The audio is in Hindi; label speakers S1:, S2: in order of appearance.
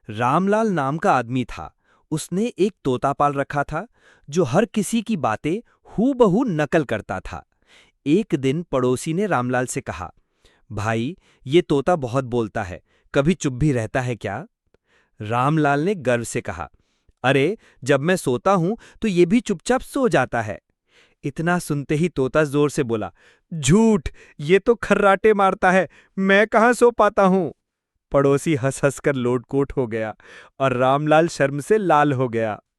S1: रामलाल नाम का आदमी था। उसने एक तोता पाल रखा था जो हर किसी की बातें हूबहू नकल करता था। एक दिन पड़ोसी ने रामलाल से कहा, भाई, ये तोता बहुत बोलता है, कभी चुप भी रहता है क्या? रामलाल ने गर्व से कहा, अरे, जब मैं सोता हूं तो ये भी चुपचाप सो जाता है। इतना सुनते ही तोता जोर से बोला, झूठ, ये तो खर्राटे मारता है, मैं कहाँ सो पाता हूं। पड़ोसी हंस हंस कर लोटपोट हो गया और रामलाल शर्म से लाल हो गया।